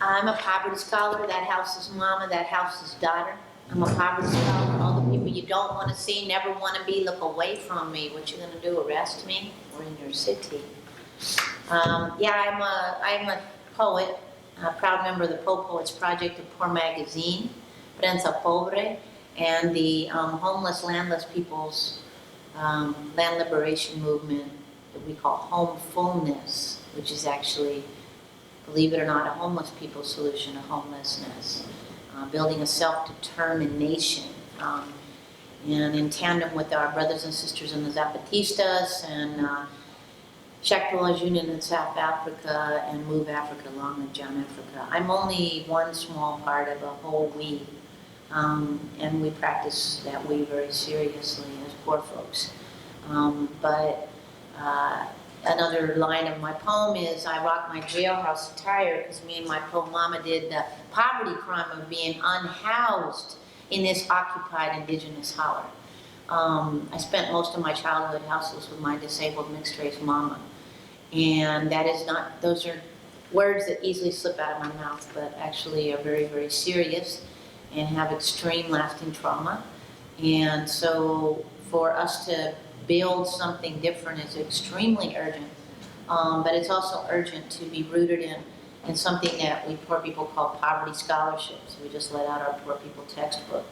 I'm a poverty scholar. That house is mama, that house is daughter. I'm a poverty scholar. All the people you don't want to see, never want to be, look away from me. What you gonna do, arrest me? We're in your city. Yeah, I'm a poet, a proud member of the Poets Project of Poor Magazine, Prensa Pobre, and the homeless, landless people's land liberation movement that we call homefulness, which is actually, believe it or not, a homeless people's solution to homelessness. Building a self-determination, and in tandem with our brothers and sisters in the Zapatistas and Shackleton's Union in South Africa and Move Africa, Long Live John Africa. I'm only one small part of a whole we, and we practice that we very seriously as poor folks. Another line of my poem is, I rock my jailhouse attire because me and my poor mama did the poverty crime of being unhoused in this occupied indigenous holler. I spent most of my childhood houseless with my disabled mixed race mama. And that is not, those are words that easily slip out of my mouth, but actually are very, very serious and have extreme lasting trauma. And so for us to build something different is extremely urgent, but it's also urgent to be rooted in something that we poor people call poverty scholarships. We just let out our poor people textbook.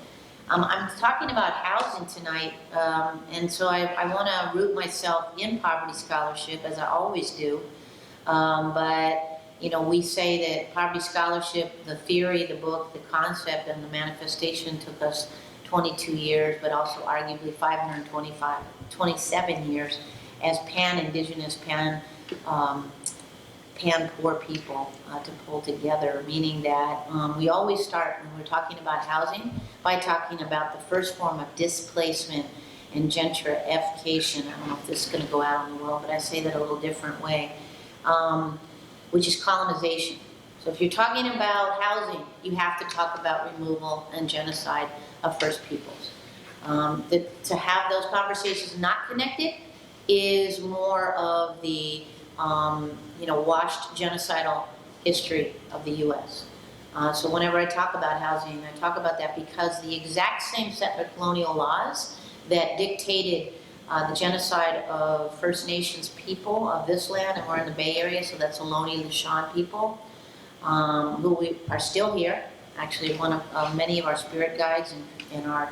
I'm talking about housing tonight, and so I want to root myself in poverty scholarship, as I always do, but you know, we say that poverty scholarship, the theory, the book, the concept, and the manifestation took us 22 years, but also arguably 27 years as pan-indigenous, pan-poor people to pull together, meaning that we always start, when we're talking about housing, by talking about the first form of displacement and gentrification. I don't know if this is going to go out in the world, but I say that a little different way, which is colonization. So if you're talking about housing, you have to talk about removal and genocide of First Peoples. To have those conversations not connected is more of the washed genocidal history of the U.S. So whenever I talk about housing, I talk about that because the exact same settler colonial laws that dictated the genocide of First Nations people of this land, and we're in the Bay Area, so that's Ohlone, Lishan people, who we are still here. Actually, one of many of our spirit guides and our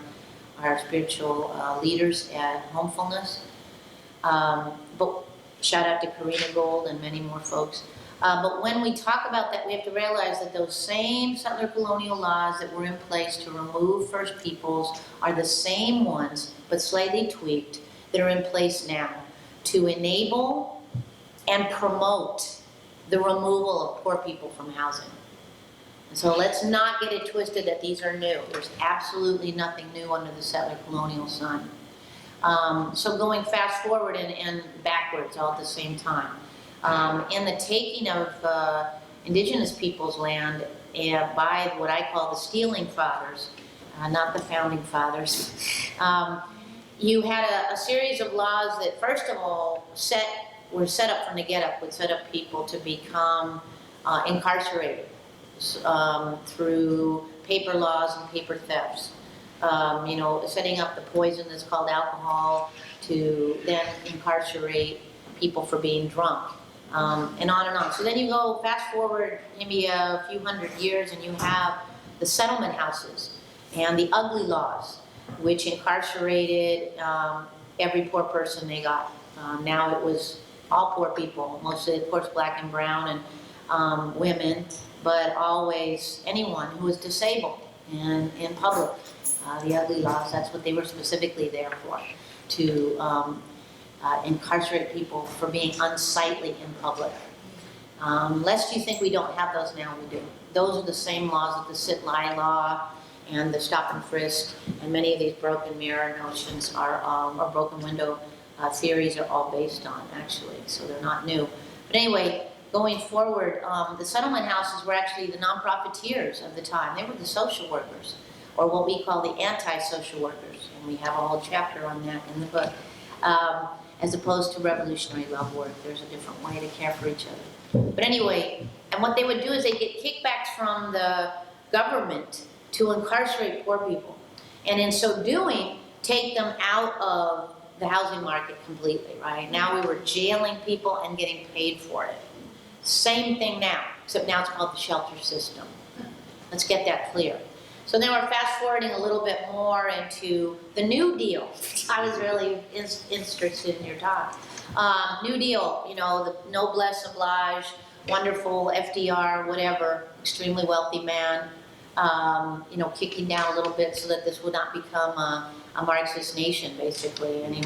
spiritual leaders at Homefulness. But shout out to Karina Gold and many more folks. But when we talk about that, we have to realize that those same settler colonial laws that were in place to remove First Peoples are the same ones, but slightly tweaked, that are in place now to enable and promote the removal of poor people from housing. And so let's not get it twisted that these are new. There's absolutely nothing new under the settler colonial sun. So going fast forward and backwards all at the same time. In the taking of indigenous people's land by what I call the stealing fathers, not the founding fathers, you had a series of laws that first of all were set up from the get-up, would set up people to become incarcerated through paper laws and paper thefts. Setting up the poison that's called alcohol to then incarcerate people for being drunk, and on and on. So then you go fast forward maybe a few hundred years and you have the settlement houses and the ugly laws, which incarcerated every poor person they got. Now it was all poor people, mostly of course black and brown and women, but always anyone who was disabled and in public. The ugly laws, that's what they were specifically there for, to incarcerate people for being unsightly in public. Lest you think we don't have those now, we do. Those are the same laws that the sit-lie law and the stop and frisk and many of these broken mirror notions are, or broken window theories are all based on, actually, so they're not new. But anyway, going forward, the settlement houses were actually the non-profiteers of the time. They were the social workers, or what we call the anti-social workers, and we have a whole chapter on that in the book, as opposed to revolutionary love work. There's a different way to care for each other. But anyway, and what they would do is they get kickbacks from the government to incarcerate poor people. And in so doing, take them out of the housing market completely, right? Now we were jailing people and getting paid for it. Same thing now, except now it's called the shelter system. Let's get that clear. So then we're fast forwarding a little bit more into the New Deal. I was really interested in your talk. New Deal, you know, the noblesse oblige, wonderful FDR, whatever, extremely wealthy man, you know, kicking down a little bit so that this would not become a Marxist nation, basically. Any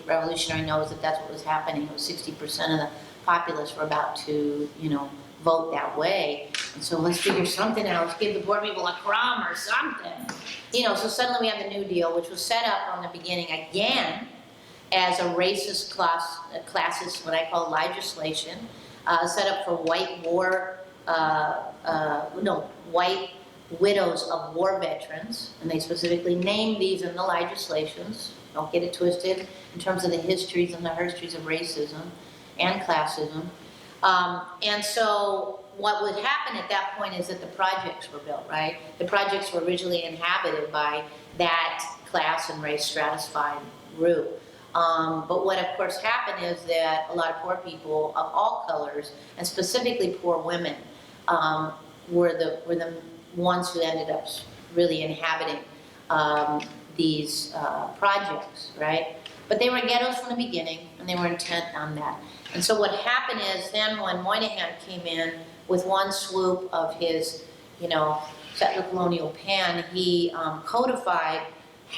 revolutionary knows that that's what was happening. It was 60% of the populace were about to, you know, vote that way. And so let's figure something out. Let's give the poor people a crumb or something. You know, so suddenly we have the New Deal, which was set up from the beginning again as a racist classist, what I call legislation, set up for white widows of war veterans, and they specifically named these in the legislations. Don't get it twisted in terms of the histories and the herstories of racism and classism. And so what would happen at that point is that the projects were built, right? The projects were originally inhabited by that class and race stratified group. But what of course happened is that a lot of poor people of all colors, and specifically poor women, were the ones who ended up really inhabiting these projects, right? But they were ghettos from the beginning, and they were intent on that. And so what happened is then when Moynihan came in with one swoop of his, you know, settler colonial pen, he codified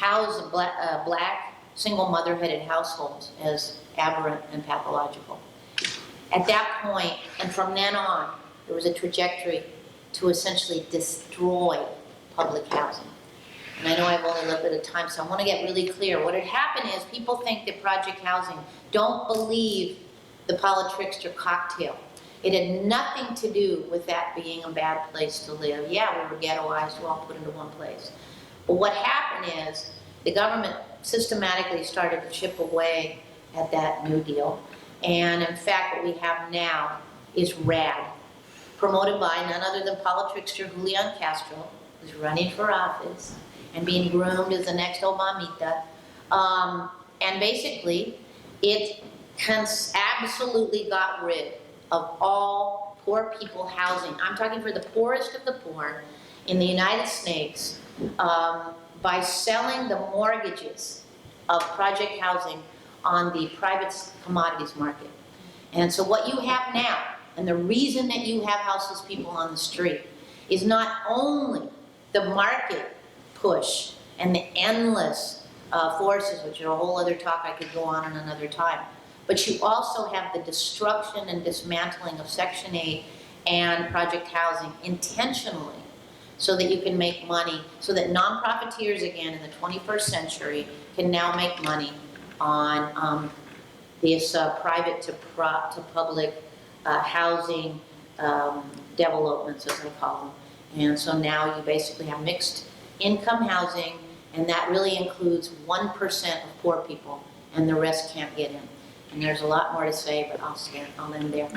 black single mother-headed households as aberrant and pathological. At that point, and from then on, there was a trajectory to essentially destroy public housing. And I know I have only a little bit of time, so I want to get really clear. What had happened is people think that project housing, don't believe the politrickster cocktail. It had nothing to do with that being a bad place to live. Yeah, we were ghettoized, we were all put into one place. But what happened is the government systematically started to chip away at that New Deal. And in fact, what we have now is RAD, promoted by none other than politrickster Julian Castro, who's running for office and being groomed as the next Obamita. And basically, it absolutely got rid of all poor people housing. I'm talking for the poorest of the poor in the United States by selling the mortgages of project housing on the private commodities market. And so what you have now, and the reason that you have houseless people on the street, is not only the market push and the endless forces, which are a whole other talk I could go on another time, but you also have the destruction and dismantling of Section 8 and project housing intentionally so that you can make money, so that non-profiteers again in the 21st century can now make money on this private to public housing developments, as I call them. And so now you basically have mixed income housing, and that really includes 1% of poor people, and the rest can't get in. And there's a lot more to say, but I'll end there.